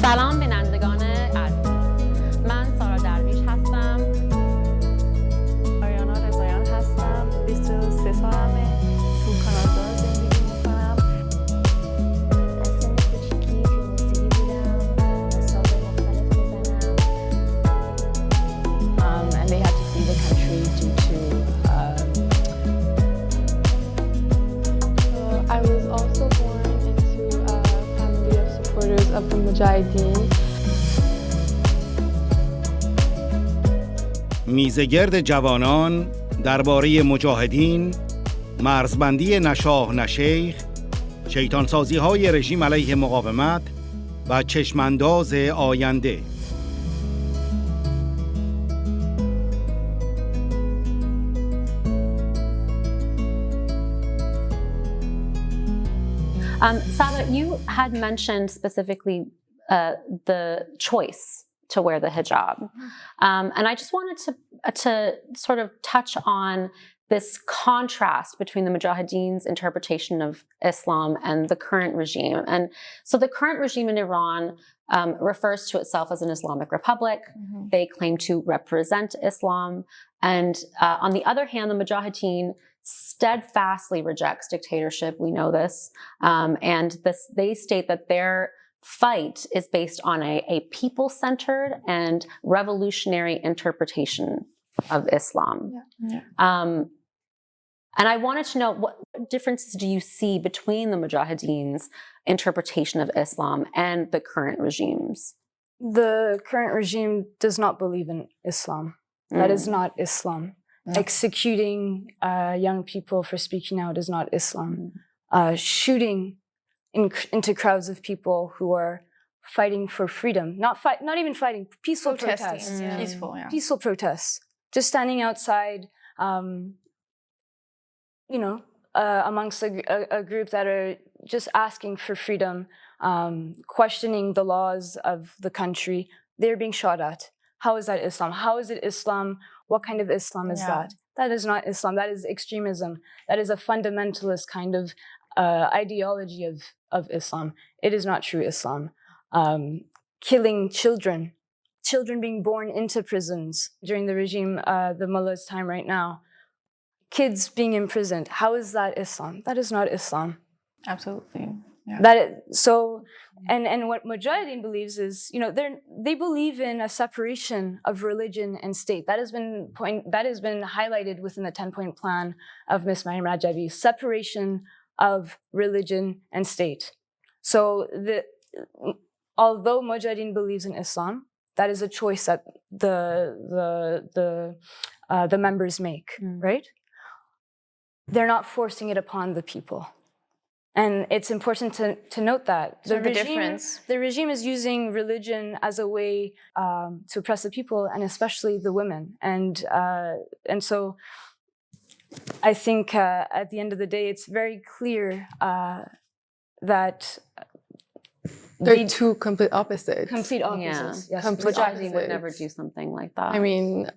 سلام بینندگان عزیز، من سارا درویش هستم. رضایان هستم. 23 سالمه. تو کانادا زندگی میکنم. از سن کوچیکی توی موسیقی بودم. حساب مختلف میزنم. And they had to flee the country due to I was also born into a family of supporters of the Mujahideen. میزگرد جوانان درباره مجاهدین، مرزبندی نشاه نشیخ، شیطانسازی های رژیم علیه مقاومت و چشمانداز آینده. Sada, you had mentioned specifically the choice to wear the hijab. And I just wanted to sort of touch on this contrast between the Mujahideen's interpretation of Islam and the current regime. And so the current regime in Iran refers to itself as an Islamic Republic. Mm-hmm. They claim to represent Islam. And on the other hand, the Mujahideen steadfastly rejects dictatorship. We know this. And they state that their fight is based on a people-centered and revolutionary interpretation of Islam. Yeah. And I wanted to know, what differences do you see between the Mujahideen's interpretation of Islam and the current regime's? The current regime does not believe in Islam. That is not Islam. Executing young people for speaking out is not Islam. Shooting into crowds of people who are fighting for freedom, not even fighting, peaceful protests. Yeah. Peaceful, yeah. Peaceful protests. Just standing outside, amongst a group that are just asking for freedom, questioning the laws of the country. They're being shot at. How is that Islam? How is it Islam? What kind of Islam is that? That is not Islam. That is extremism. That is a fundamentalist kind of ideology of Islam. It is not true Islam. Killing children being born into prisons during the regime, the mullah's time right now. Kids being imprisoned. How is that Islam? That is not Islam. Absolutely. Yeah. And what Mujahideen believes is, they believe in a separation of religion and state. That has been highlighted within the 10-point plan of Ms. Maryam Rajabi. Separation of religion and state. So although Mujahideen believes in Islam, that is a choice that the members make, right? They're not forcing it upon the people. And it's important to note that. The regime is using religion as a way to oppress the people, and especially the women. And so I think at the end of the day, it's very clear that they're two complete opposites. Complete opposites. Yeah. Yes. Mujahideen would never do something like that. I mean,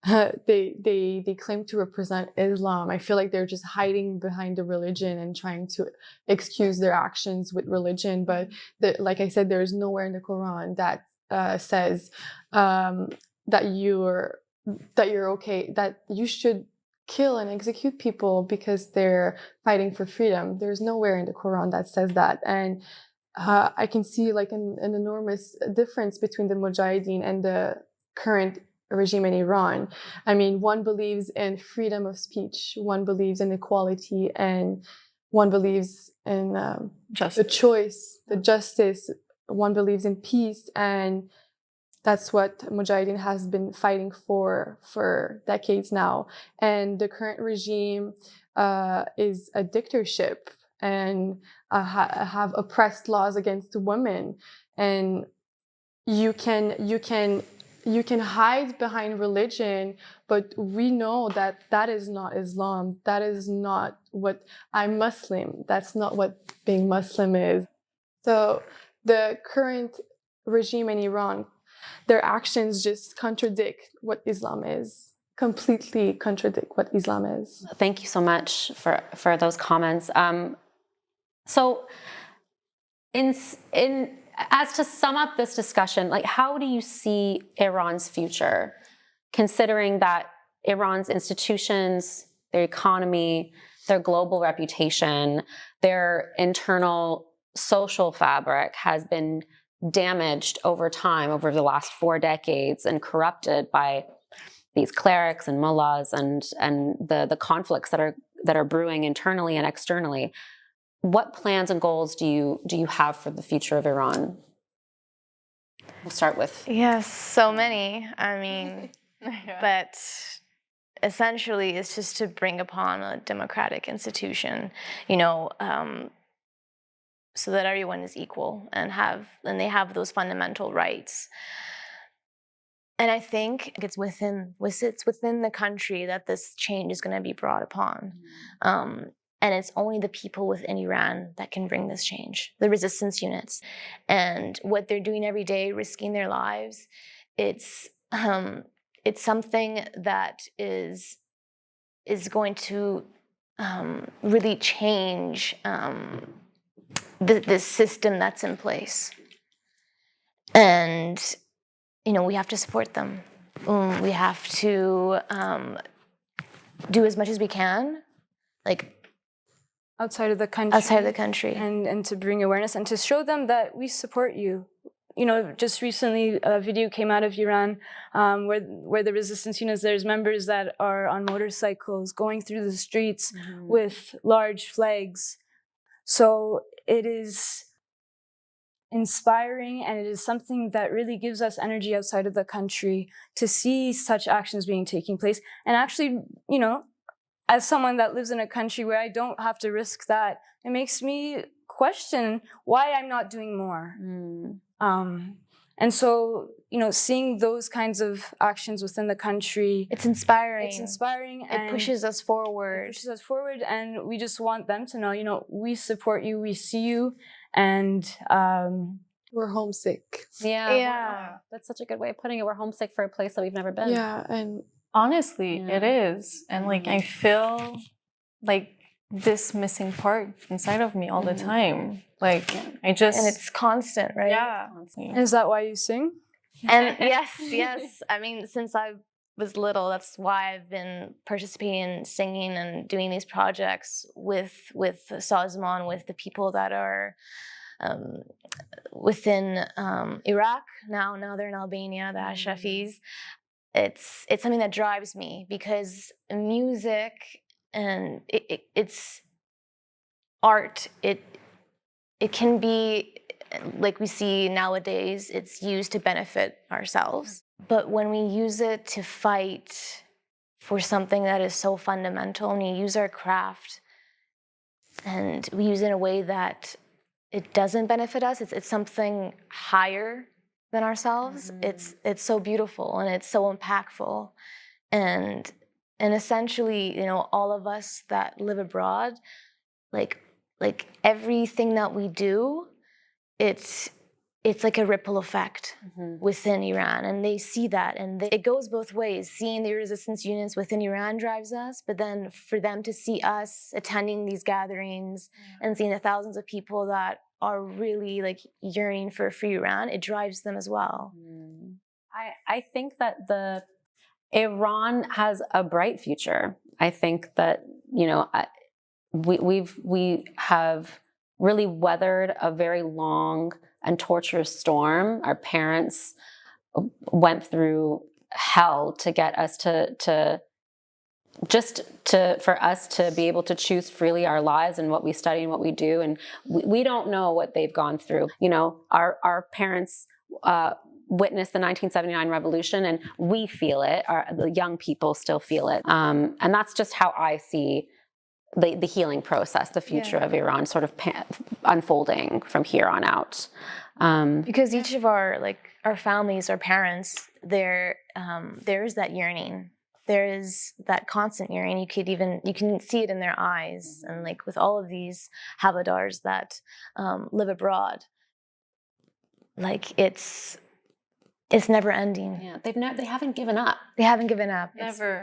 they claim to represent Islam. I feel like they're just hiding behind the religion and trying to excuse their actions with religion. But like I said, there is nowhere in the Quran that says that you're okay, that you should kill and execute people because they're fighting for freedom. There's nowhere in the Quran that says that. And I can see like an enormous difference between the Mujahideen and the current regime in Iran. I mean, one believes in freedom of speech, one believes in equality, and one believes in the choice, the justice, one believes in peace, and that's what Mujahideen has been fighting for decades now. And the current regime is a dictatorship and have oppressed laws against women, and you can hide behind religion, but we know that that is not Islam. That is not what I'm Muslim. That's not what being Muslim is. So the current regime in Iran, their actions just contradict what Islam is. Completely contradict what Islam is. Thank you so much for those comments. So in as to sum up this discussion, like, how do you see Iran's future, considering that Iran's institutions, their economy, their global reputation, their internal social fabric has been damaged over time, over the last 4 decades, and corrupted by these clerics and mullahs and the conflicts that are brewing internally and externally? What plans and goals do you have for the future of Iran? We'll start with. Yes, so many. I mean, but essentially it's just to bring upon a democratic institution, so that everyone is equal and they have those fundamental rights. And I think it's within the country that this change is going to be brought upon. And it's only the people within Iran that can bring this change, the resistance units. And what they're doing every day, risking their lives, it's something that is going to really change the system that's in place. And we have to support them. We have to do as much as we can, like outside of the country. And to bring awareness and to show them that we support you. Just recently a video came out of Iran where the resistance units, there's members that are on motorcycles going through the streets with large flags. So it is inspiring, and it is something that really gives us energy outside of the country to see such actions being taking place. And actually, as someone that lives in a country where I don't have to risk that, it makes me question why I'm not doing more. And so, seeing those kinds of actions within the country, it's inspiring. And it pushes us forward. And we just want them to know, we support you, we see you, and we're homesick. Yeah. That's such a good way of putting it. We're homesick for a place that we've never been. Yeah, and honestly, it is. And I feel like this missing part inside of me all the time. I just... And it's constant, right? Yeah. Is that why you sing? And yes. I mean, since I was little, that's why I've been participating in singing and doing these projects with Sazman, with the people that are within Iraq. Now they're in Albania, the Ashrafis. It's something that drives me, because music and it's art. It can be, like we see nowadays, it's used to benefit ourselves. But when we use it to fight for something that is so fundamental, and we use our craft and we use it in a way that it doesn't benefit us, it's something higher than ourselves. It's so beautiful and it's so impactful. And essentially, all of us that live abroad, like everything that we do, it's like a ripple effect within Iran, and they see that, and it goes both ways. Seeing the resistance units within Iran drives us, but then for them to see us attending these gatherings and seeing the thousands of people that are really yearning for a free Iran, it drives them as well. I think that Iran has a bright future. I think that we have really weathered a very long and torturous storm. Our parents went through hell to get us for us to be able to choose freely our lives and what we study and what we do. And we don't know what they've gone through. Our parents witnessed the 1979 revolution, and we feel it. The young people still feel it. And that's just how I see the healing process, the future of Iran sort of unfolding from here on out. Because each of our families, our parents, there is that yearning. There is that constant yearning. You can see it in their eyes, and with all of these havildars that live abroad, it's never ending. Yeah, they haven't given up. They haven't given up. Never.